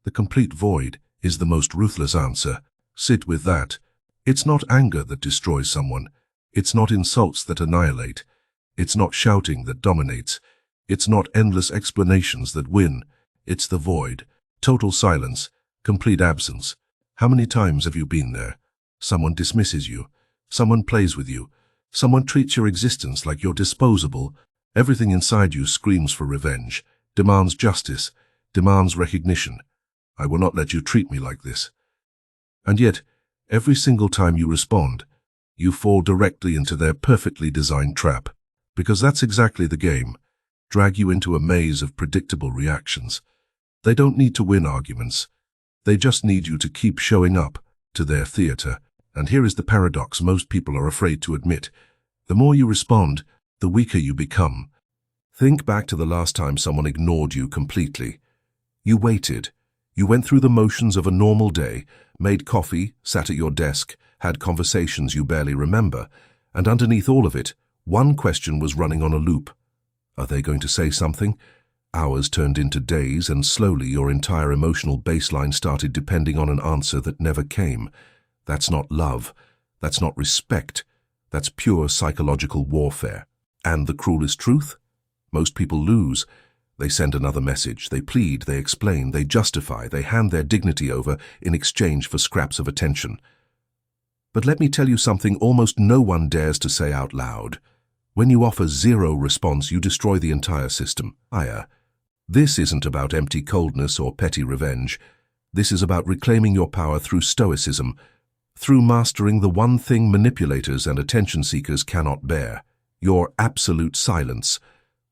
The complete void is the most ruthless answer. Sit with that. It's not anger that destroys someone. It's not insults that annihilate. It's not shouting that dominates. It's not endless explanations that win. It's the void. Total silence. Complete absence. How many times have you been there? Someone dismisses you. Someone plays with you. Someone treats your existence like you're disposable. Everything inside you screams for revenge, demands justice, demands recognition. I will not let you treat me like this. And yet, every single time you respond, you fall directly into their perfectly designed trap. Because that's exactly the game. Drag you into a maze of predictable reactions. They don't need to win arguments. They just need you to keep showing up to their theater. And here is the paradox most people are afraid to admit. The more you respond, the weaker you become. Think back to the last time someone ignored you completely. You waited. You went through the motions of a normal day, made coffee, sat at your desk, had conversations you barely remember, and underneath all of it, one question was running on a loop. Are they going to say something? Hours turned into days, and slowly your entire emotional baseline started depending on an answer that never came. That's not love. That's not respect. That's pure psychological warfare. And the cruelest truth? Most people lose. They send another message. They plead, they explain, they justify, they hand their dignity over in exchange for scraps of attention. But let me tell you something almost no one dares to say out loud. When you offer zero response, you destroy the entire system. This isn't about empty coldness or petty revenge. This is about reclaiming your power through Stoicism, through mastering the one thing manipulators and attention seekers cannot bear: your absolute silence.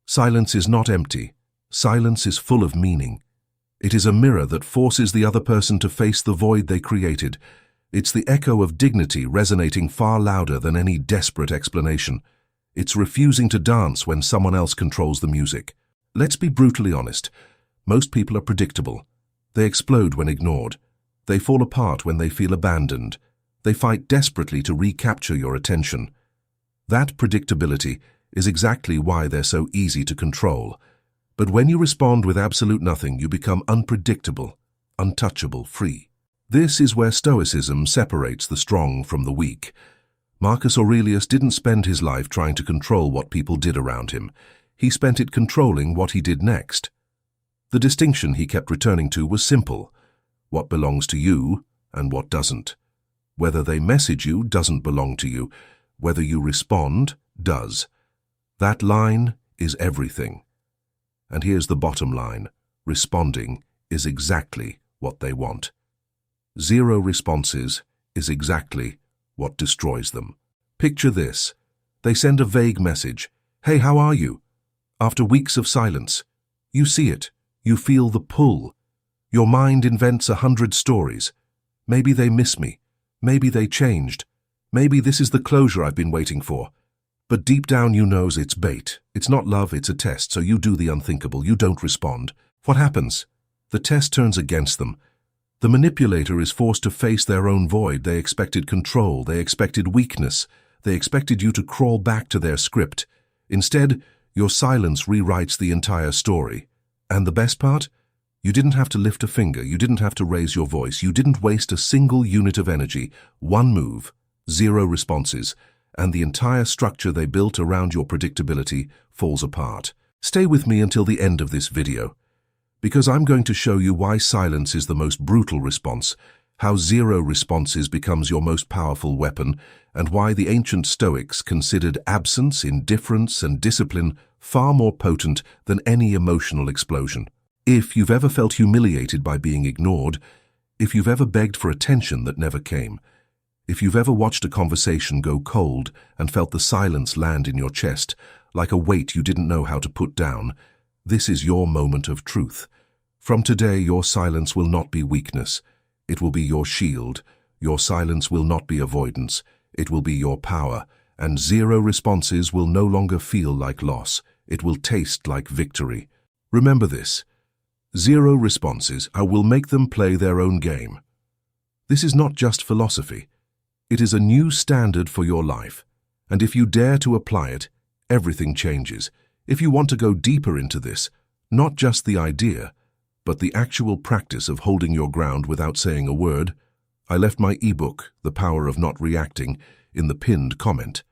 Silence is not empty. Silence is full of meaning. It is a mirror that forces the other person to face the void they created. It's the echo of dignity resonating far louder than any desperate explanation. It's refusing to dance when someone else controls the music. Let's be brutally honest. Most people are predictable. They explode when ignored. They fall apart when they feel abandoned. They fight desperately to recapture your attention. That predictability is exactly why they're so easy to control. But when you respond with absolute nothing, you become unpredictable, untouchable, free. This is where Stoicism separates the strong from the weak. Marcus Aurelius didn't spend his life trying to control what people did around him. He spent it controlling what he did next. The distinction he kept returning to was simple: what belongs to you and what doesn't. Whether they message you doesn't belong to you. Whether you respond does. That line is everything. And here's the bottom line: responding is exactly what they want. Zero responses is exactly what destroys them. Picture this. They send a vague message. Hey, how are you? After weeks of silence, you see it. You feel the pull. Your mind invents 100 stories. Maybe they miss me. Maybe they changed. Maybe this is the closure I've been waiting for. But deep down you know it's bait. It's not love, it's a test, so you do the unthinkable. You don't respond. What happens? The test turns against them. The manipulator is forced to face their own void. They expected control. They expected weakness. They expected you to crawl back to their script. Instead, your silence rewrites the entire story. And the best part? You didn't have to lift a finger. You didn't have to raise your voice. You didn't waste a single unit of energy. One move, zero responses, and the entire structure they built around your predictability falls apart. Stay with me until the end of this video, because I'm going to show you why silence is the most brutal response, how zero responses becomes your most powerful weapon, and why the ancient Stoics considered absence, indifference, and discipline far more potent than any emotional explosion. If you've ever felt humiliated by being ignored, if you've ever begged for attention that never came, if you've ever watched a conversation go cold and felt the silence land in your chest, like a weight you didn't know how to put down, this is your moment of truth. From today, your silence will not be weakness. It will be your shield. Your silence will not be avoidance. It will be your power. And zero responses will no longer feel like loss. It will taste like victory. Remember this. Zero responses will make them play their own game. This is not just philosophy. It is a new standard for your life. And if you dare to apply it, everything changes. If you want to go deeper into this, not just the idea, but the actual practice of holding your ground without saying a word. I left my ebook, The Power of Not Reacting, in the pinned comment.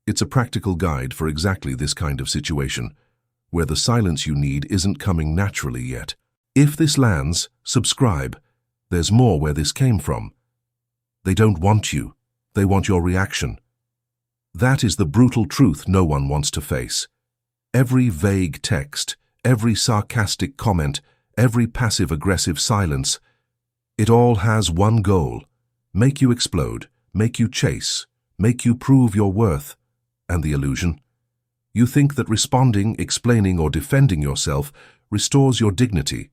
It's a practical guide for exactly this kind of situation, where the silence you need isn't coming naturally yet. If this lands, subscribe. There's more where this came from. They don't want you. They want your reaction. That is the brutal truth no one wants to face. Every vague text, every sarcastic comment, every passive-aggressive silence, it all has one goal: make you explode, make you chase, make you prove your worth. And the illusion? You think that responding, explaining, or defending yourself restores your dignity.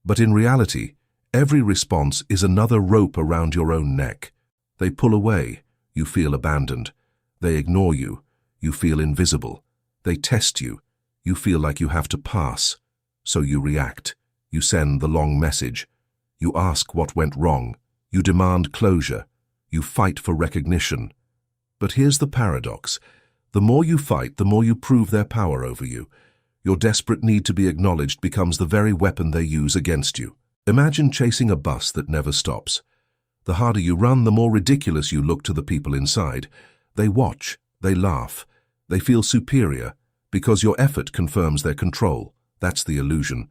But in reality, every response is another rope around your own neck. They pull away, you feel abandoned. They ignore you, you feel invisible. They test you, you feel like you have to pass. So you react, you send the long message. You ask what went wrong, you demand closure, you fight for recognition. But here's the paradox. The more you fight, the more you prove their power over you. Your desperate need to be acknowledged becomes the very weapon they use against you. Imagine chasing a bus that never stops. The harder you run, the more ridiculous you look to the people inside. They watch, they laugh, they feel superior, because your effort confirms their control. That's the illusion.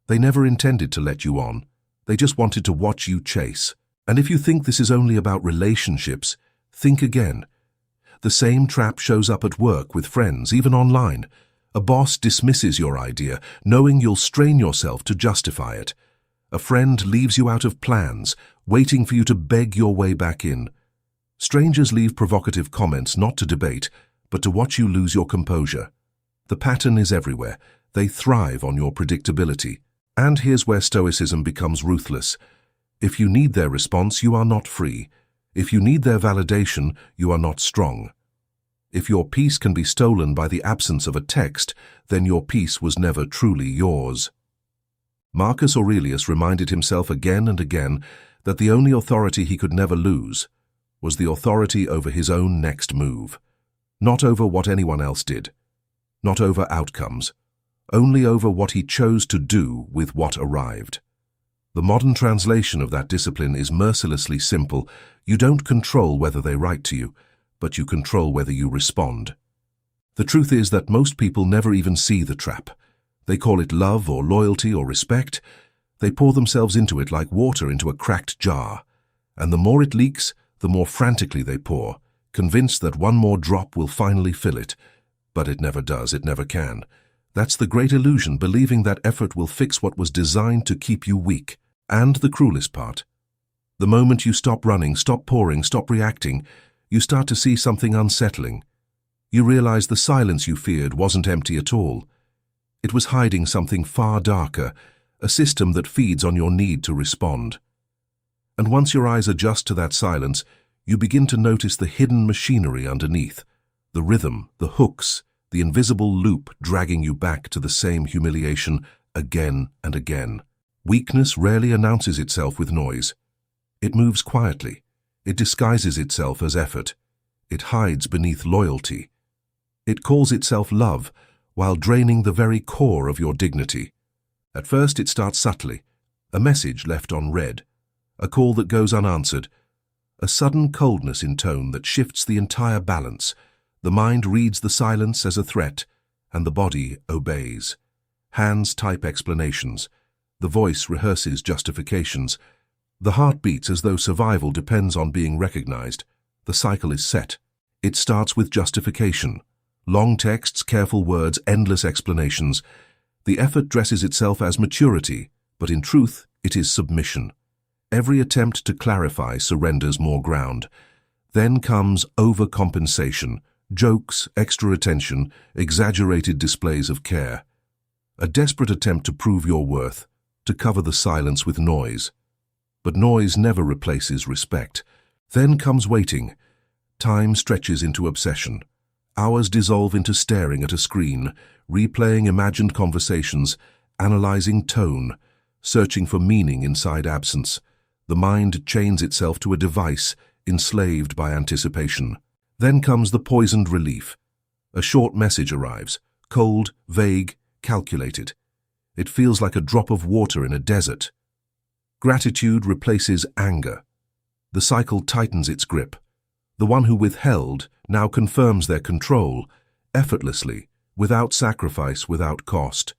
They never intended to let you on. They just wanted to watch you chase. And if you think this is only about relationships, think again. The same trap shows up at work, with friends, even online. A boss dismisses your idea, knowing you'll strain yourself to justify it. A friend leaves you out of plans, waiting for you to beg your way back in. Strangers leave provocative comments not to debate, but to watch you lose your composure. The pattern is everywhere. They thrive on your predictability. And here's where Stoicism becomes ruthless. If you need their response, you are not free. If you need their validation, you are not strong. If your peace can be stolen by the absence of a text, then your peace was never truly yours. Marcus Aurelius reminded himself again and again that the only authority he could never lose was the authority over his own next move. Not over what anyone else did. Not over outcomes. Only over what he chose to do with what arrived. The modern translation of that discipline is mercilessly simple. You don't control whether they write to you, but you control whether you respond. The truth is that most people never even see the trap. They call it love or loyalty or respect. They pour themselves into it like water into a cracked jar. And the more it leaks, the more frantically they pour, convinced that one more drop will finally fill it. But it never does, it never can. That's the great illusion, believing that effort will fix what was designed to keep you weak. And the cruelest part. The moment you stop running, stop pouring, stop reacting, you start to see something unsettling. You realize the silence you feared wasn't empty at all. It was hiding something far darker, a system that feeds on your need to respond. And once your eyes adjust to that silence, you begin to notice the hidden machinery underneath, the rhythm, the hooks, the invisible loop dragging you back to the same humiliation again and again. Weakness rarely announces itself with noise. It moves quietly. It disguises itself as effort. It hides beneath loyalty. It calls itself love, while draining the very core of your dignity. At first it starts subtly, a message left unread, a call that goes unanswered, a sudden coldness in tone that shifts the entire balance. The mind reads the silence as a threat, and the body obeys. Hands type explanations. The voice rehearses justifications. The heart beats as though survival depends on being recognized. The cycle is set. It starts with justification. Long texts, careful words, endless explanations. The effort dresses itself as maturity, but in truth, it is submission. Every attempt to clarify surrenders more ground. Then comes overcompensation, jokes, extra attention, exaggerated displays of care. A desperate attempt to prove your worth, to cover the silence with noise. But noise never replaces respect. Then comes waiting. Time stretches into obsession. Hours dissolve into staring at a screen, replaying imagined conversations, analyzing tone, searching for meaning inside absence. The mind chains itself to a device, enslaved by anticipation. Then comes the poisoned relief. A short message arrives, cold, vague, calculated. It feels like a drop of water in a desert. Gratitude replaces anger. The cycle tightens its grip. The one who withheld now confirms their control, effortlessly, without sacrifice, without cost.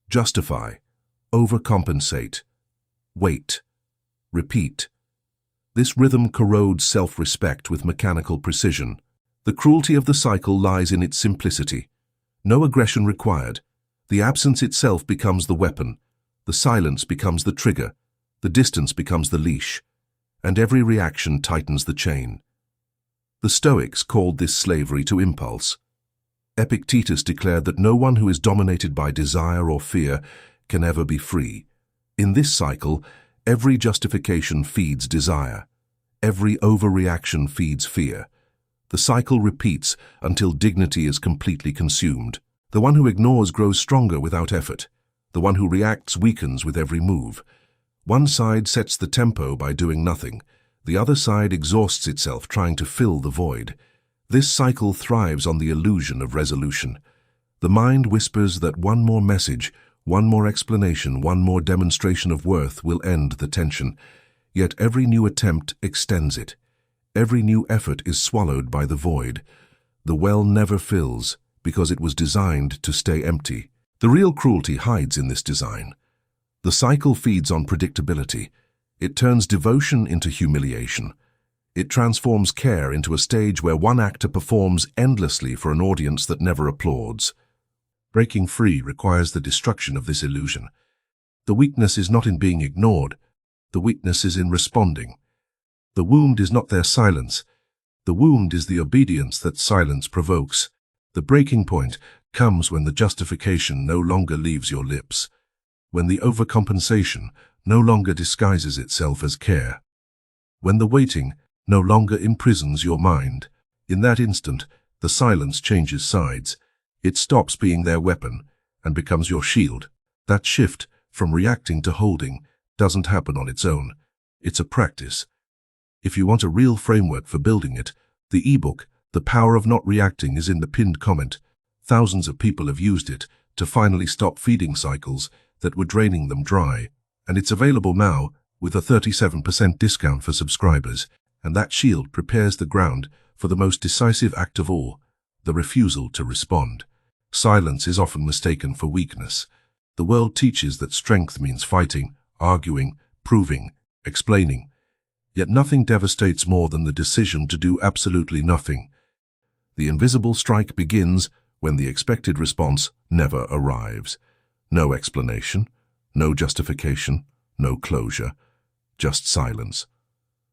Justify, overcompensate, wait, repeat. This rhythm corrodes self-respect with mechanical precision. The cruelty of the cycle lies in its simplicity. No aggression required. The absence itself becomes the weapon. The silence becomes the trigger. The distance becomes the leash. And every reaction tightens the chain. The Stoics called this slavery to impulse. Epictetus declared that no one who is dominated by desire or fear can ever be free. In this cycle, every justification feeds desire. Every overreaction feeds fear. The cycle repeats until dignity is completely consumed. The one who ignores grows stronger without effort. The one who reacts weakens with every move. One side sets the tempo by doing nothing. The other side exhausts itself trying to fill the void. This cycle thrives on the illusion of resolution. The mind whispers that one more message, one more explanation, one more demonstration of worth will end the tension. Yet every new attempt extends it. Every new effort is swallowed by the void. The well never fills because it was designed to stay empty. The real cruelty hides in this design. The cycle feeds on predictability. It turns devotion into humiliation. It transforms care into a stage where one actor performs endlessly for an audience that never applauds. Breaking free requires the destruction of this illusion. The weakness is not in being ignored. The weakness is in responding. The wound is not their silence. The wound is the obedience that silence provokes. The breaking point comes when the justification no longer leaves your lips, when the overcompensation no longer disguises itself as care, when the waiting no longer imprisons your mind. In that instant, the silence changes sides. It stops being their weapon and becomes your shield. That shift from reacting to holding doesn't happen on its own. It's a practice. If you want a real framework for building it, the ebook, The Power of Not Reacting, is in the pinned comment. Thousands of people have used it to finally stop feeding cycles that were draining them dry, and it's available now with a 37% discount for subscribers, and that shield prepares the ground for the most decisive act of all, the refusal to respond. Silence is often mistaken for weakness. The world teaches that strength means fighting, arguing, proving, explaining. Yet nothing devastates more than the decision to do absolutely nothing. The invisible strike begins when the expected response never arrives. No explanation, no justification, no closure, just silence.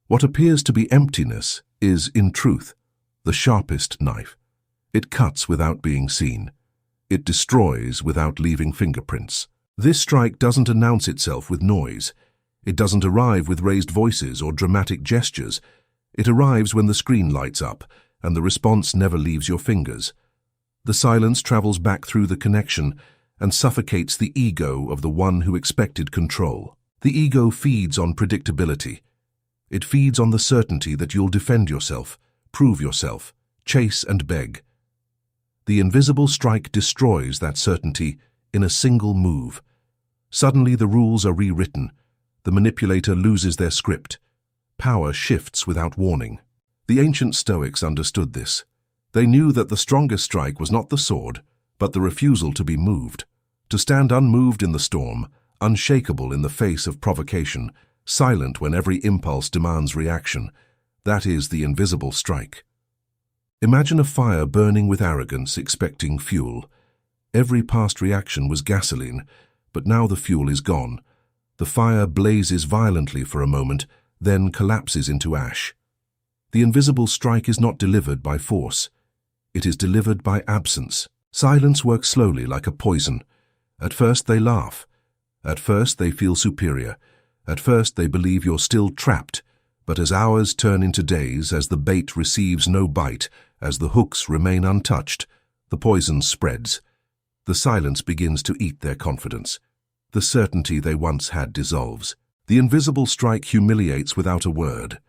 What appears to be emptiness is, in truth, the sharpest knife. It cuts without being seen. It destroys without leaving fingerprints. This strike doesn't announce itself with noise. It doesn't arrive with raised voices or dramatic gestures. It arrives when the screen lights up and the response never leaves your fingers. The silence travels back through the connection and suffocates the ego of the one who expected control. The ego feeds on predictability. It feeds on the certainty that you'll defend yourself, prove yourself, chase and beg. The invisible strike destroys that certainty in a single move. Suddenly the rules are rewritten. The manipulator loses their script. Power shifts without warning. The ancient Stoics understood this. They knew that the strongest strike was not the sword, but the refusal to be moved. To stand unmoved in the storm, unshakable in the face of provocation, silent when every impulse demands reaction. That is the invisible strike. Imagine a fire burning with arrogance, expecting fuel. Every past reaction was gasoline, but now the fuel is gone. The fire blazes violently for a moment, then collapses into ash. The invisible strike is not delivered by force. It is delivered by absence. Silence works slowly like a poison. At first they laugh. At first they feel superior. At first they believe you're still trapped. But as hours turn into days, as the bait receives no bite, as the hooks remain untouched, the poison spreads. The silence begins to eat their confidence. The certainty they once had dissolves. The invisible strike humiliates without a word.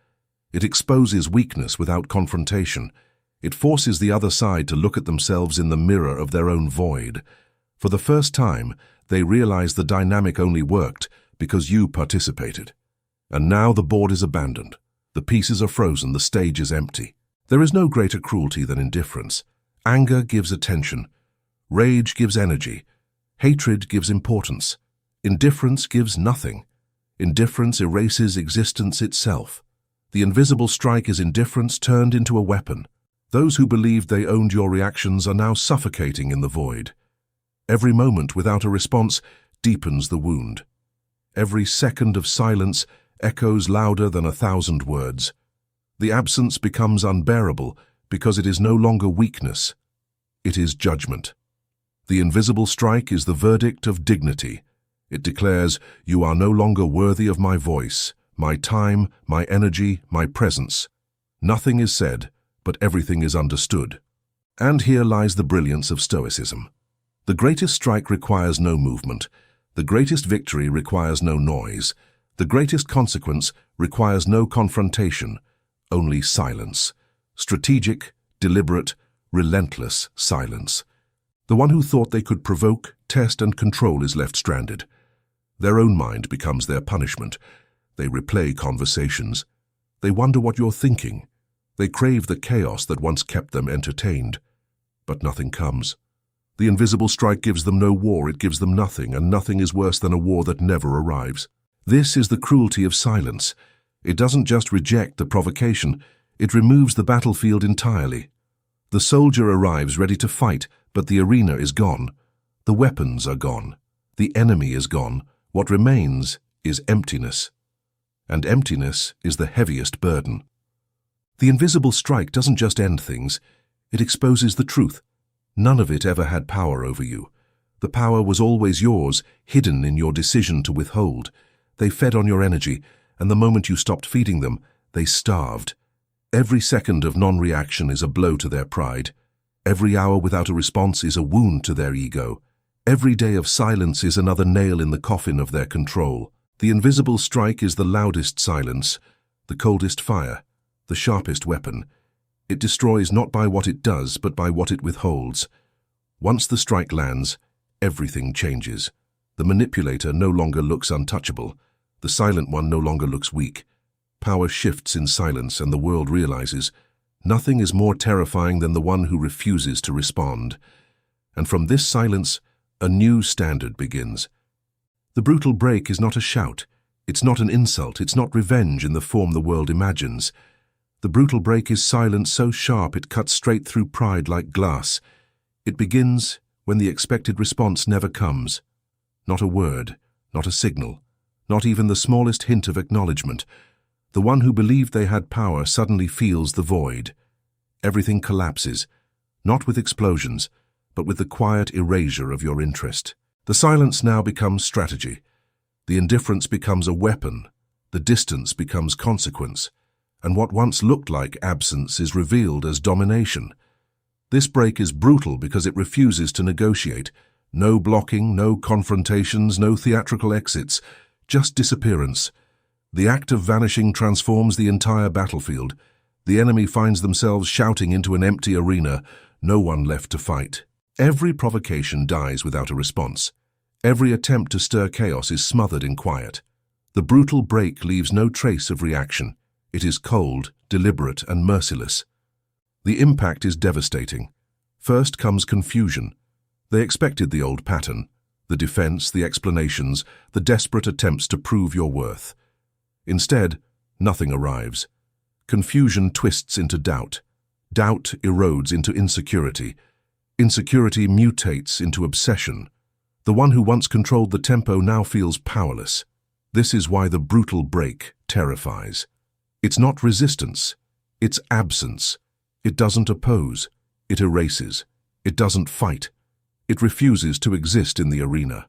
It exposes weakness without confrontation. It forces the other side to look at themselves in the mirror of their own void. For the first time, they realize the dynamic only worked because you participated. And now the board is abandoned. The pieces are frozen, the stage is empty. There is no greater cruelty than indifference. Anger gives attention. Rage gives energy. Hatred gives importance. Indifference gives nothing. Indifference erases existence itself. The invisible strike is indifference turned into a weapon. Those who believed they owned your reactions are now suffocating in the void. Every moment without a response deepens the wound. Every second of silence echoes louder than 1,000 words. The absence becomes unbearable because it is no longer weakness. It is judgment. The invisible strike is the verdict of dignity. It declares, you are no longer worthy of my voice, my time, my energy, my presence. Nothing is said, but everything is understood. And here lies the brilliance of Stoicism. The greatest strike requires no movement. The greatest victory requires no noise. The greatest consequence requires no confrontation, only silence. Strategic, deliberate, relentless silence. The one who thought they could provoke, test, and control is left stranded. Their own mind becomes their punishment. They replay conversations. They wonder what you're thinking. They crave the chaos that once kept them entertained. But nothing comes. The invisible strike gives them no war, it gives them nothing, and nothing is worse than a war that never arrives. This is the cruelty of silence. It doesn't just reject the provocation, it removes the battlefield entirely. The soldier arrives ready to fight, but the arena is gone. The weapons are gone. The enemy is gone. What remains is emptiness. And emptiness is the heaviest burden. The invisible strike doesn't just end things, it exposes the truth. None of it ever had power over you. The power was always yours, hidden in your decision to withhold. They fed on your energy, and the moment you stopped feeding them, they starved. Every second of non-reaction is a blow to their pride. Every hour without a response is a wound to their ego. Every day of silence is another nail in the coffin of their control. The invisible strike is the loudest silence, the coldest fire, the sharpest weapon. It destroys not by what it does, but by what it withholds. Once the strike lands, everything changes. The manipulator no longer looks untouchable. The silent one no longer looks weak. Power shifts in silence, and the world realizes nothing is more terrifying than the one who refuses to respond. And from this silence, a new standard begins. The brutal break is not a shout. It's not an insult. It's not revenge in the form the world imagines. The brutal break is silence so sharp it cuts straight through pride like glass. It begins when the expected response never comes. Not a word, not a signal, not even the smallest hint of acknowledgement. The one who believed they had power suddenly feels the void. Everything collapses, not with explosions, but with the quiet erasure of your interest. The silence now becomes strategy. The indifference becomes a weapon. The distance becomes consequence. And what once looked like absence is revealed as domination. This break is brutal because it refuses to negotiate. No blocking, no confrontations, no theatrical exits, just disappearance. The act of vanishing transforms the entire battlefield. The enemy finds themselves shouting into an empty arena, no one left to fight. Every provocation dies without a response. Every attempt to stir chaos is smothered in quiet. The brutal break leaves no trace of reaction. It is cold, deliberate, and merciless. The impact is devastating. First comes confusion. They expected the old pattern, the defense, the explanations, the desperate attempts to prove your worth. Instead, nothing arrives. Confusion twists into doubt. Doubt erodes into insecurity. Insecurity mutates into obsession. The one who once controlled the tempo now feels powerless. This is why the brutal break terrifies. It's not resistance, it's absence. It doesn't oppose, it erases. It doesn't fight, it refuses to exist in the arena.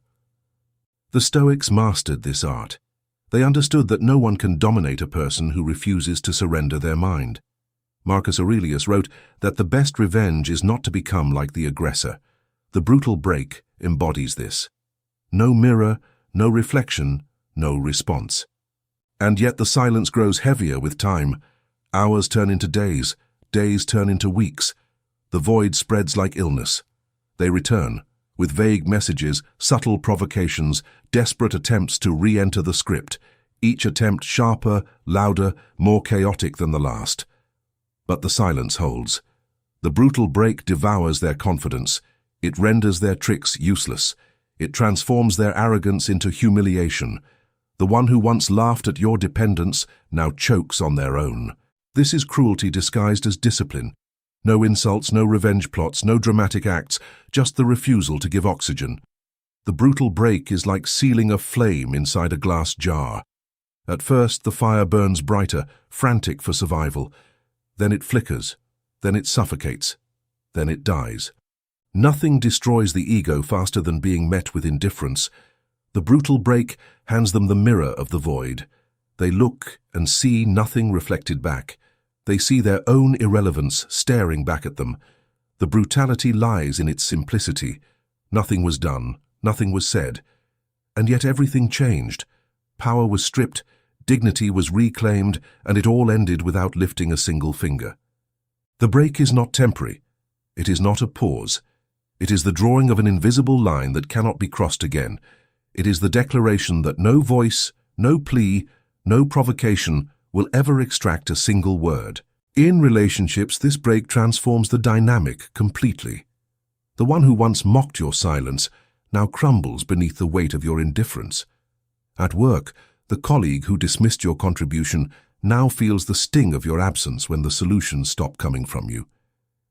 The Stoics mastered this art. They understood that no one can dominate a person who refuses to surrender their mind. Marcus Aurelius wrote that the best revenge is not to become like the aggressor. The brutal break embodies this. No mirror, no reflection, no response. And yet the silence grows heavier with time. Hours turn into days, days turn into weeks. The void spreads like illness. They return, with vague messages, subtle provocations, desperate attempts to re-enter the script, each attempt sharper, louder, more chaotic than the last. But the silence holds. The brutal break devours their confidence. It renders their tricks useless. It transforms their arrogance into humiliation. The one who once laughed at your dependence now chokes on their own. This is cruelty disguised as discipline. No insults, no revenge plots, no dramatic acts, just the refusal to give oxygen. The brutal break is like sealing a flame inside a glass jar. At first, the fire burns brighter, frantic for survival. Then it flickers. Then it suffocates. Then it dies. Nothing destroys the ego faster than being met with indifference. The brutal break hands them the mirror of the void. They look and see nothing reflected back. They see their own irrelevance staring back at them. The brutality lies in its simplicity. Nothing was done, nothing was said. And yet everything changed. Power was stripped, dignity was reclaimed, and it all ended without lifting a single finger. The break is not temporary. It is not a pause. It is the drawing of an invisible line that cannot be crossed again. It is the declaration that no voice, no plea, no provocation will ever extract a single word. In relationships, this break transforms the dynamic completely. The one who once mocked your silence now crumbles beneath the weight of your indifference. At work, the colleague who dismissed your contribution now feels the sting of your absence when the solutions stop coming from you.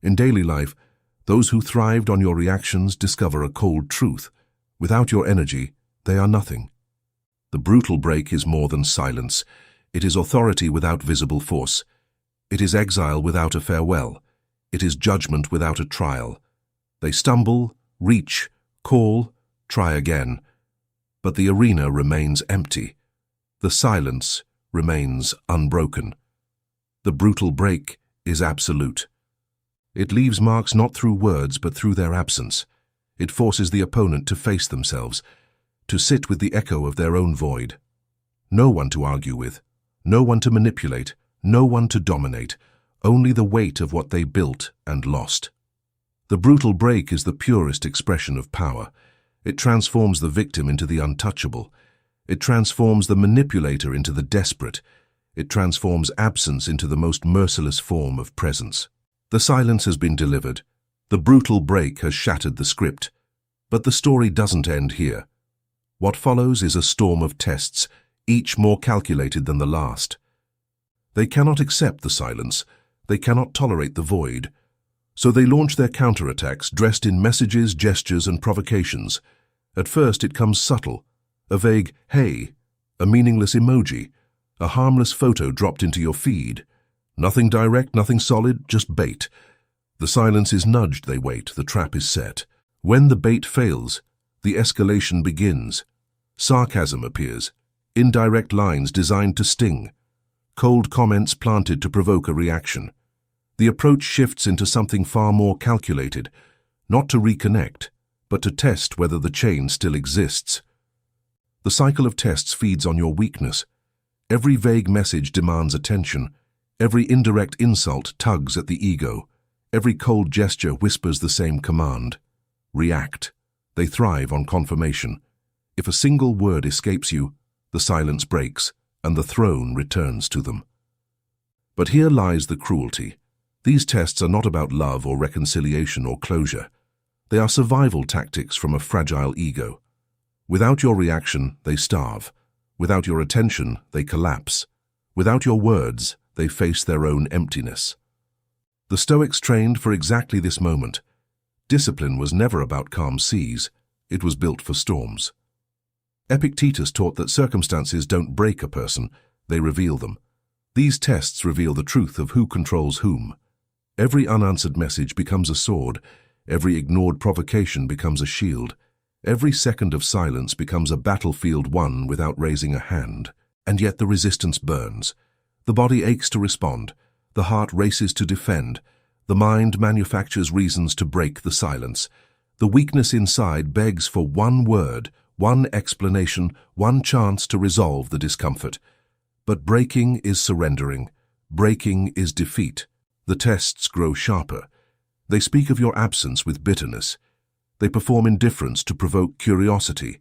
In daily life, those who thrived on your reactions discover a cold truth. Without your energy, they are nothing. The brutal break is more than silence. It is authority without visible force. It is exile without a farewell. It is judgment without a trial. They stumble, reach, call, try again. But the arena remains empty. The silence remains unbroken. The brutal break is absolute. It leaves marks not through words but through their absence. It forces the opponent to face themselves, to sit with the echo of their own void. No one to argue with, no one to manipulate, no one to dominate, only the weight of what they built and lost. The brutal break is the purest expression of power. It transforms the victim into the untouchable. It transforms the manipulator into the desperate. It transforms absence into the most merciless form of presence. The silence has been delivered. The brutal break has shattered the script. But the story doesn't end here. What follows is a storm of tests, each more calculated than the last. They cannot accept the silence. They cannot tolerate the void. So they launch their counterattacks dressed in messages, gestures, and provocations. At first it comes subtle, a vague "hey," a meaningless emoji, a harmless photo dropped into your feed. Nothing direct, nothing solid, just bait. The silence is nudged, they wait, the trap is set. When the bait fails, the escalation begins. Sarcasm appears, indirect lines designed to sting, cold comments planted to provoke a reaction. The approach shifts into something far more calculated, not to reconnect, but to test whether the chain still exists. The cycle of tests feeds on your weakness. Every vague message demands attention. Every indirect insult tugs at the ego. Every cold gesture whispers the same command. React. They thrive on confirmation. If a single word escapes you, the silence breaks, and the throne returns to them. But here lies the cruelty. These tests are not about love or reconciliation or closure. They are survival tactics from a fragile ego. Without your reaction, they starve. Without your attention, they collapse. Without your words, they face their own emptiness. The Stoics trained for exactly this moment. Discipline was never about calm seas. It was built for storms. Epictetus taught that circumstances don't break a person, they reveal them. These tests reveal the truth of who controls whom. Every unanswered message becomes a sword. Every ignored provocation becomes a shield. Every second of silence becomes a battlefield won without raising a hand. And yet the resistance burns. The body aches to respond. The heart races to defend. The mind manufactures reasons to break the silence. The weakness inside begs for one word, one explanation, one chance to resolve the discomfort. But breaking is surrendering. Breaking is defeat. The tests grow sharper. They speak of your absence with bitterness. They perform indifference to provoke curiosity.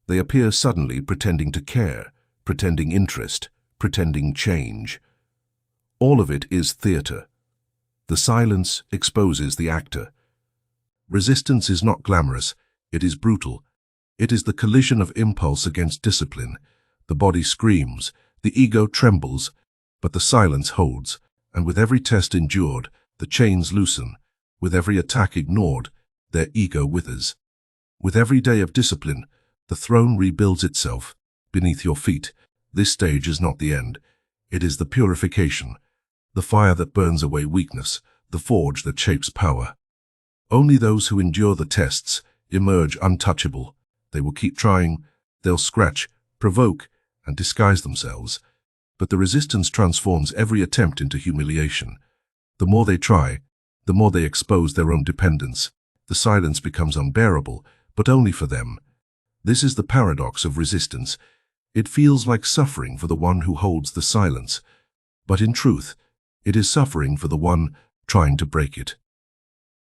They appear suddenly pretending to care, pretending interest, pretending change. All of it is theater. The silence exposes the actor. Resistance is not glamorous, it is brutal. It is the collision of impulse against discipline. The body screams, the ego trembles, but the silence holds, and with every test endured, the chains loosen. With every attack ignored, their ego withers. With every day of discipline, the throne rebuilds itself beneath your feet. This stage is not the end. It is the purification, the fire that burns away weakness, the forge that shapes power. Only those who endure the tests emerge untouchable. They will keep trying, they'll scratch, provoke, and disguise themselves. But the resistance transforms every attempt into humiliation. The more they try, the more they expose their own dependence. The silence becomes unbearable, but only for them. This is the paradox of resistance. It feels like suffering for the one who holds the silence, but in truth, it is suffering for the one trying to break it.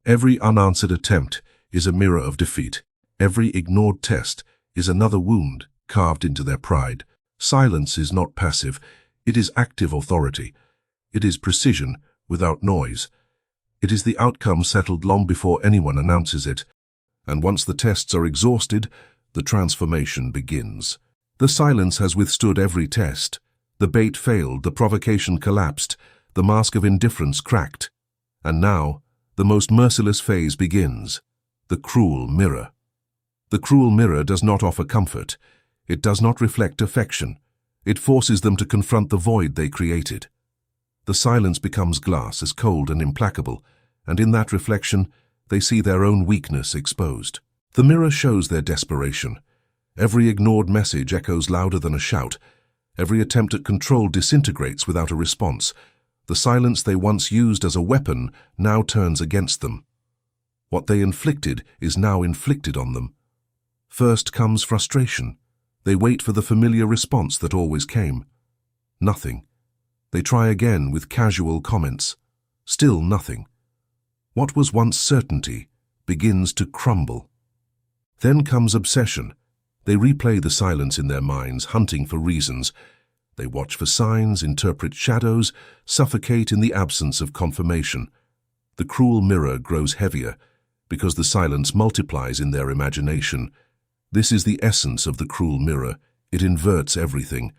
Every unanswered attempt is a mirror of defeat. Every ignored test is another wound carved into their pride. Silence is not passive, it is active authority. It is precision without noise. It is the outcome settled long before anyone announces it. And once the tests are exhausted, the transformation begins. The silence has withstood every test. The bait failed, the provocation collapsed, the mask of indifference cracked. And now, the most merciless phase begins. The cruel mirror. The cruel mirror does not offer comfort. It does not reflect affection. It forces them to confront the void they created. The silence becomes glass, as cold and implacable, and in that reflection, they see their own weakness exposed. The mirror shows their desperation. Every ignored message echoes louder than a shout. Every attempt at control disintegrates without a response. The silence they once used as a weapon now turns against them. What they inflicted is now inflicted on them. First comes frustration. They wait for the familiar response that always came. Nothing. They try again with casual comments. Still nothing. What was once certainty begins to crumble. Then comes obsession. They replay the silence in their minds, hunting for reasons. They watch for signs, interpret shadows, suffocate in the absence of confirmation. The cruel mirror grows heavier because the silence multiplies in their imagination. This is the essence of the cruel mirror. It inverts everything.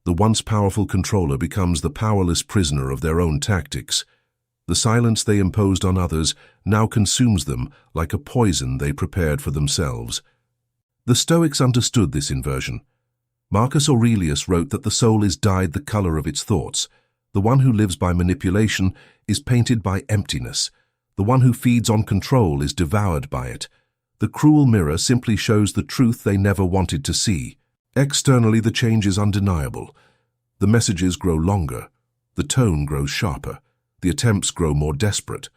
The once powerful controller becomes the powerless prisoner of their own tactics. The silence they imposed on others now consumes them like a poison they prepared for themselves. The Stoics understood this inversion. Marcus Aurelius wrote that the soul is dyed the color of its thoughts. The one who lives by manipulation is painted by emptiness. The one who feeds on control is devoured by it. The cruel mirror simply shows the truth they never wanted to see. Externally, the change is undeniable. The messages grow longer. The tone grows sharper. The attempts grow more desperate.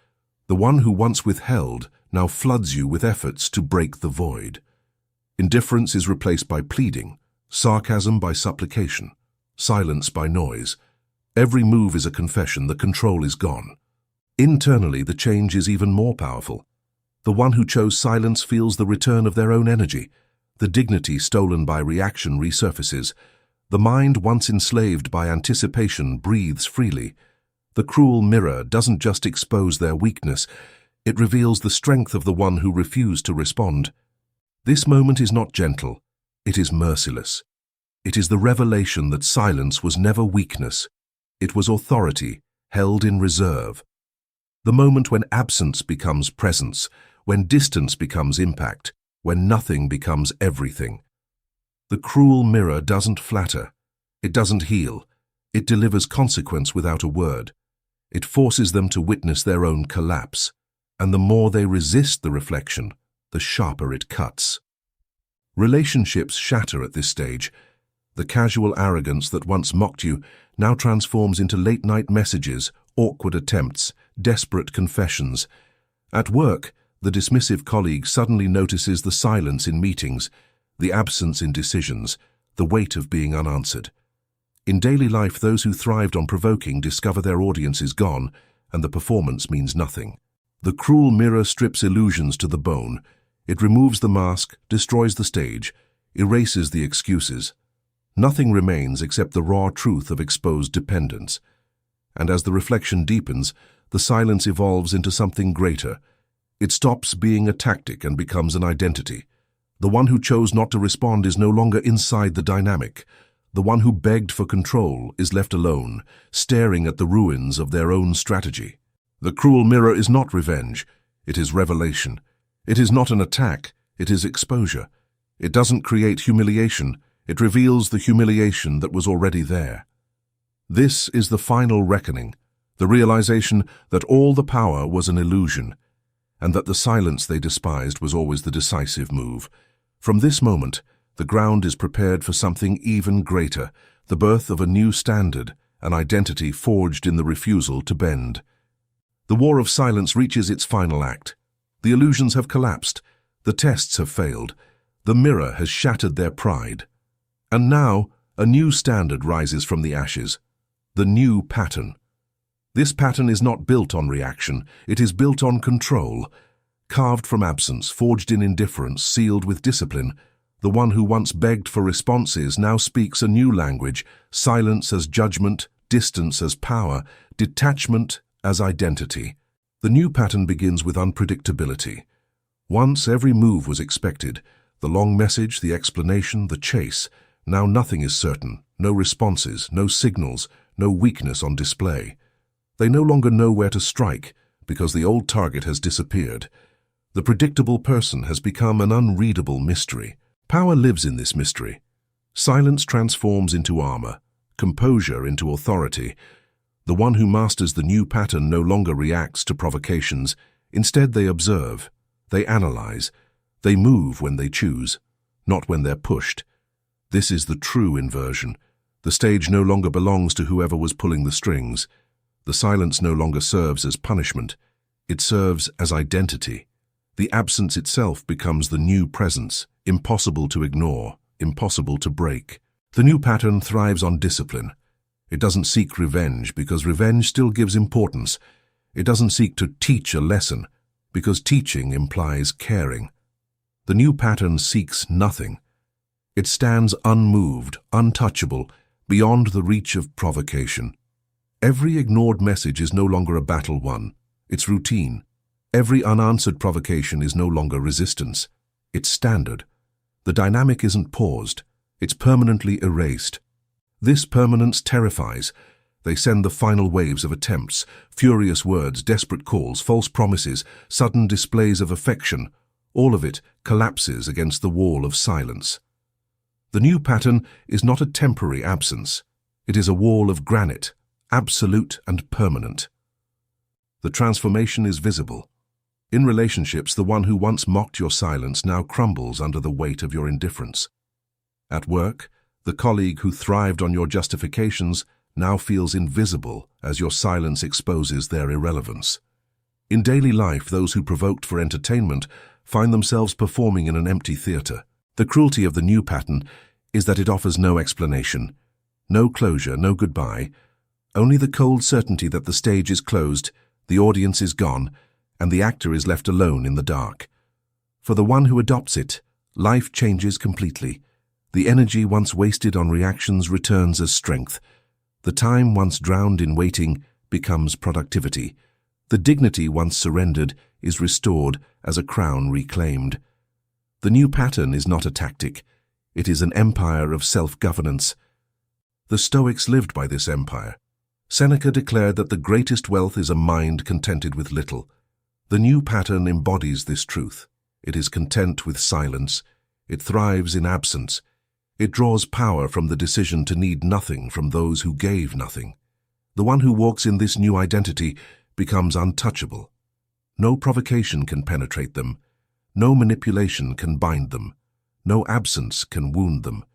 The one who once withheld now floods you with efforts to break the void. Indifference is replaced by pleading, sarcasm by supplication, silence by noise. Every move is a confession, the control is gone. Internally, the change is even more powerful. The one who chose silence feels the return of their own energy. The dignity stolen by reaction resurfaces. The mind once enslaved by anticipation breathes freely. The cruel mirror doesn't just expose their weakness, it reveals the strength of the one who refused to respond. This moment is not gentle, it is merciless. It is the revelation that silence was never weakness. It was authority, held in reserve. The moment when absence becomes presence, when distance becomes impact, when nothing becomes everything. The cruel mirror doesn't flatter, it doesn't heal, it delivers consequence without a word. It forces them to witness their own collapse, and the more they resist the reflection, the sharper it cuts. Relationships shatter at this stage. The casual arrogance that once mocked you now transforms into late-night messages, awkward attempts, desperate confessions. At work, the dismissive colleague suddenly notices the silence in meetings, the absence in decisions, the weight of being unanswered. In daily life, those who thrived on provoking discover their audience is gone, and the performance means nothing. The cruel mirror strips illusions to the bone. It removes the mask, destroys the stage, erases the excuses. Nothing remains except the raw truth of exposed dependence. And as the reflection deepens, the silence evolves into something greater. It stops being a tactic and becomes an identity. The one who chose not to respond is no longer inside the dynamic. The one who begged for control is left alone, staring at the ruins of their own strategy. The cruel mirror is not revenge, it is revelation. It is not an attack, it is exposure. It doesn't create humiliation, it reveals the humiliation that was already there. This is the final reckoning, the realization that all the power was an illusion, and that the silence they despised was always the decisive move. From this moment, the ground is prepared for something even greater, the birth of a new standard, an identity forged in the refusal to bend. The war of silence reaches its final act. The illusions have collapsed, the tests have failed, the mirror has shattered their pride. And now, a new standard rises from the ashes, the new pattern. This pattern is not built on reaction, it is built on control. Carved from absence, forged in indifference, sealed with discipline, the one who once begged for responses now speaks a new language, silence as judgment, distance as power, detachment as identity. The new pattern begins with unpredictability. Once every move was expected, the long message, the explanation, the chase. Now nothing is certain, no responses, no signals, no weakness on display. They no longer know where to strike because the old target has disappeared. The predictable person has become an unreadable mystery. Power lives in this mystery. Silence transforms into armor, composure into authority. The one who masters the new pattern no longer reacts to provocations. Instead, they observe, they analyze, they move when they choose, not when they're pushed. This is the true inversion. The stage no longer belongs to whoever was pulling the strings. The silence no longer serves as punishment. It serves as identity. The absence itself becomes the new presence, impossible to ignore, impossible to break. The new pattern thrives on discipline. It doesn't seek revenge because revenge still gives importance. It doesn't seek to teach a lesson because teaching implies caring. The new pattern seeks nothing. It stands unmoved, untouchable, beyond the reach of provocation. Every ignored message is no longer a battle won. It's routine. Every unanswered provocation is no longer resistance. It's standard. The dynamic isn't paused. It's permanently erased. This permanence terrifies. They send the final waves of attempts, furious words, desperate calls, false promises, sudden displays of affection. All of it collapses against the wall of silence. The new pattern is not a temporary absence. It is a wall of granite, absolute and permanent. The transformation is visible. In relationships, the one who once mocked your silence now crumbles under the weight of your indifference. At work, the colleague who thrived on your justifications now feels invisible as your silence exposes their irrelevance. In daily life, those who provoked for entertainment find themselves performing in an empty theater. The cruelty of the new pattern is that it offers no explanation, no closure, no goodbye, only the cold certainty that the stage is closed, the audience is gone, and the actor is left alone in the dark. For the one who adopts it, life changes completely. The energy once wasted on reactions returns as strength. The time once drowned in waiting becomes productivity. The dignity once surrendered is restored as a crown reclaimed. The new pattern is not a tactic. It is an empire of self-governance. The Stoics lived by this empire. Seneca declared that the greatest wealth is a mind contented with little. The new pattern embodies this truth. It is content with silence. It thrives in absence. It draws power from the decision to need nothing from those who gave nothing. The one who walks in this new identity becomes untouchable. No provocation can penetrate them. No manipulation can bind them. No absence can wound them,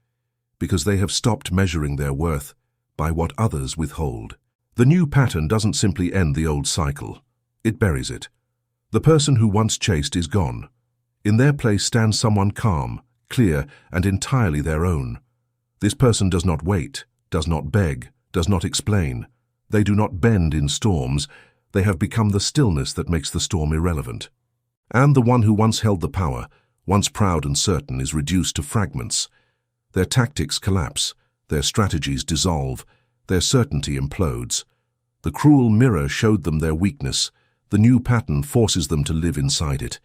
because they have stopped measuring their worth by what others withhold. The new pattern doesn't simply end the old cycle. It buries it. The person who once chased is gone. In their place stands someone calm, clear, and entirely their own. This person does not wait, does not beg, does not explain. They do not bend in storms. They have become the stillness that makes the storm irrelevant. And the one who once held the power, once proud and certain, is reduced to fragments. Their tactics collapse, their strategies dissolve, their certainty implodes. The cruel mirror showed them their weakness. The new pattern forces them to live inside it.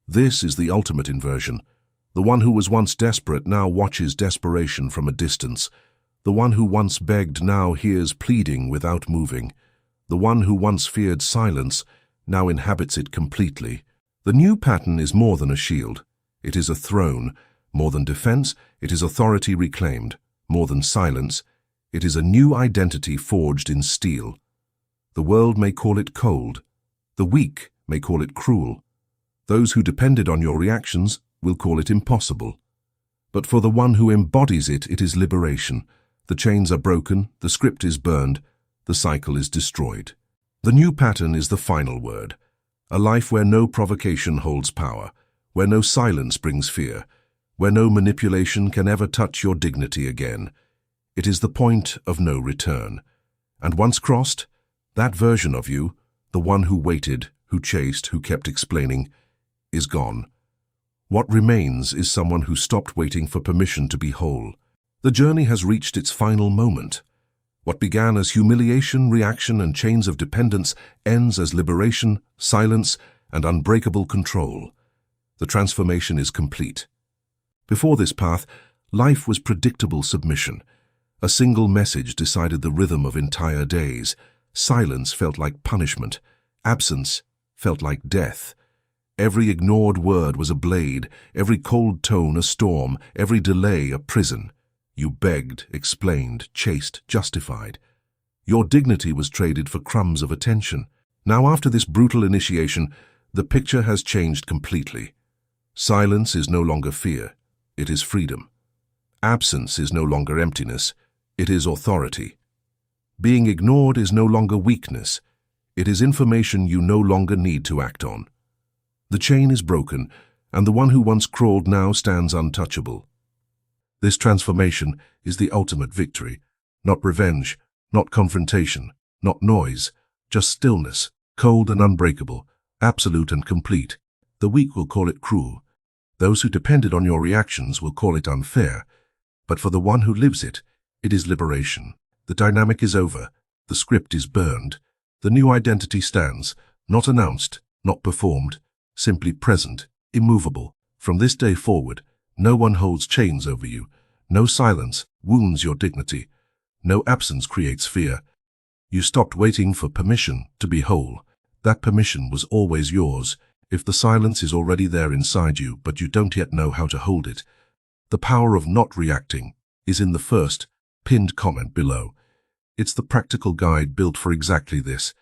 This is the ultimate inversion. The one who was once desperate now watches desperation from a distance. The one who once begged now hears pleading without moving. The one who once feared silence now inhabits it completely. The new pattern is more than a shield. It is a throne. More than defense, it is authority reclaimed. More than silence, it is a new identity forged in steel. The world may call it cold. The weak may call it cruel. Those who depended on your reactions will call it impossible. But for the one who embodies it, it is liberation. The chains are broken, the script is burned, the cycle is destroyed. The new pattern is the final word. A life where no provocation holds power, where no silence brings fear, where no manipulation can ever touch your dignity again. It is the point of no return. And once crossed, that version of you, the one who waited, who chased, who kept explaining, is gone. What remains is someone who stopped waiting for permission to be whole. The journey has reached its final moment. What began as humiliation, reaction, and chains of dependence ends as liberation, silence, and unbreakable control. The transformation is complete. Before this path, life was predictable submission. A single message decided the rhythm of entire days. Silence felt like punishment. Absence felt like death. Every ignored word was a blade, every cold tone a storm, every delay a prison. You begged, explained, chased, justified. Your dignity was traded for crumbs of attention. Now, after this brutal initiation, the picture has changed completely. Silence is no longer fear. It is freedom. Absence is no longer emptiness. It is authority. Being ignored is no longer weakness. It is information you no longer need to act on. The chain is broken, and the one who once crawled now stands untouchable. This transformation is the ultimate victory. Not revenge, not confrontation, not noise, just stillness, cold and unbreakable, absolute and complete. The weak will call it cruel. Those who depended on your reactions will call it unfair. But for the one who lives it, it is liberation. The dynamic is over. The script is burned. The new identity stands, not announced, not performed, simply present, immovable. From this day forward, no one holds chains over you. No silence wounds your dignity. No absence creates fear. You stopped waiting for permission to be whole. That permission was always yours. If the silence is already there inside you, but you don't yet know how to hold it, the power of not reacting is in the first pinned comment below. It's the practical guide built for exactly this,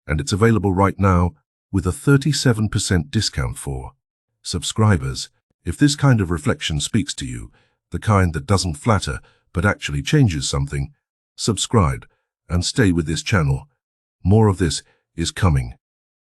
and it's available right now with a 37% discount for subscribers. If this kind of reflection speaks to you, the kind that doesn't flatter but actually changes something, subscribe and stay with this channel. More of this is coming.